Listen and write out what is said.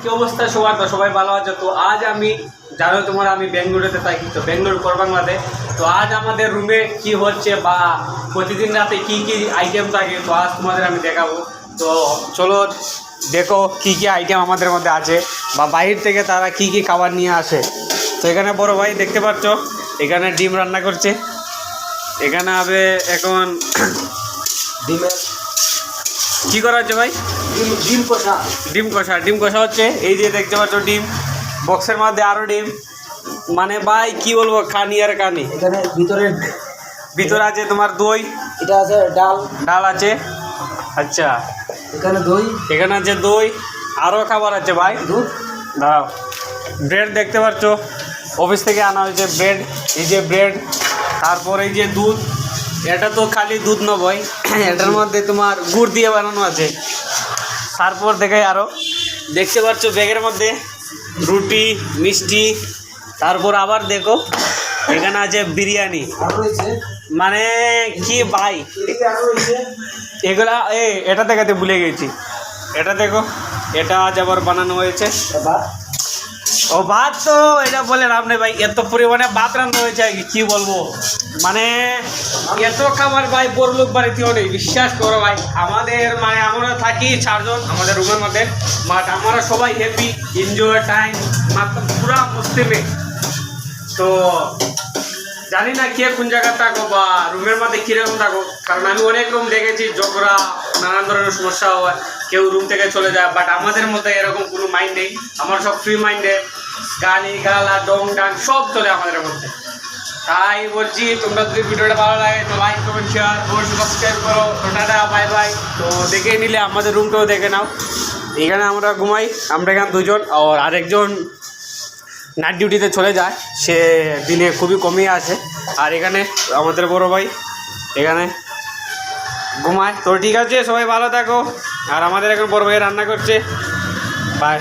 কি অবস্থা সবার? তো সবাই ভালো আছে? তো আজ আমি জানো তোমরা আমি বেঙ্গালুরুতে থাকি, তো বেঙ্গালুরু করবাংলাতে। তো আজ আমাদের রুমে কি হচ্ছে বা প্রতিদিন রাতে কি কি আইটেম থাকে, তো আজ তোমাদের আমি দেখাবো। তো চলো দেখো কি কি আইটেম আমাদের মধ্যে আছে বা বাইরে থেকে তারা কি কি খাবার নিয়ে আসে। তো এখানে বড় ভাই দেখতে পাচ্ছ এখানে ডিম রান্না করছে। এখানে হবে এখন ডিমের কি করা হচ্ছে ভাই? ডিম কষা। ডিম কষা হচ্ছে। এই যে দেখতে পাচ্ছ ডিম, বক্সের মধ্যে আরও ডিম, মানে ভাই কি বলবো, খানি আর খানি। এখানে ভিতরে আছে তোমার দই, এটা আছে ডাল আছে। আচ্ছা, এখানে আছে দই, আরও খাবার আছে ভাই। দুধ, দাঁড়াও, ব্রেড দেখতে পাচ্ছ অফিস থেকে আনা হয়েছে ব্রেড। এই যে ব্রেড, তারপর এই যে দুধ। এটা তো খালি দুধ না ভাই, এটার মধ্যে তোমার গুড় দিয়ে বানানো আছে। তারপর দেখাই আরও দেখতে পাচ্ছ ব্যাগের মধ্যে রুটি, মিষ্টি। তারপর আবার দেখো এখানে আছে বিরিয়ানি, মানে কি ভাই এগুলা। এটা দেখাতে ভুলে গেছি, এটা দেখো, এটা আজ আবার বানানো হয়েছে। ও ভাত, তো এটা বলে লাভ নেই ভাই, এত পরিমাণে ভাত রান্না হয়েছে কি বলবো, মানে এত খাবার ভাই বড়লোক বাড়িতেও নেই, বিশ্বাস করো ভাই। আমাদের মানে আমরা থাকি 4 জন আমাদের রুমের মধ্যে, বাট আমরা সবাই হ্যাপি, এনজয় টাইম পুরা মস্তিতে। তো জানি না কে কোন জায়গায় থাকো বা রুমের মধ্যে কীরকম থাকো, কারণ আমি অনেক রুম দেখেছি ঝগড়া, নানান ধরনের সমস্যা হয়, কেউ রুম থেকে চলে যায়, বাট আমাদের মধ্যে এরকম কোনো মাইন্ড নেই। আমার সব ফ্রি মাইন্ডে, গালি গালা ডং ডাং সব চলে আমাদের মধ্যে। তাই বলছি তোমরা যদি ভিডিওটা ভালো লাগে তো লাইক কমেন্ট শেয়ার অবশ্যই সাবস্ক্রাইব করো। তো টাটা বাই বাই। তো দেখে নিলে আমাদের রুমটাও দেখে নাও। এখানে আমরা ঘুমাই, আমরা এখানে 2 জন, আর আরেকজন নাইট ডিউটিতে চলে যায়, সে দিনে খুবই কমই আসে। আর এখানে আমাদের বড় ভাই এখানে ঘুমায়। তো ঠিক আছে, সবাই ভালো থাকো। আর আমাদের এখন বড় ভাই রান্না করছে। বাই।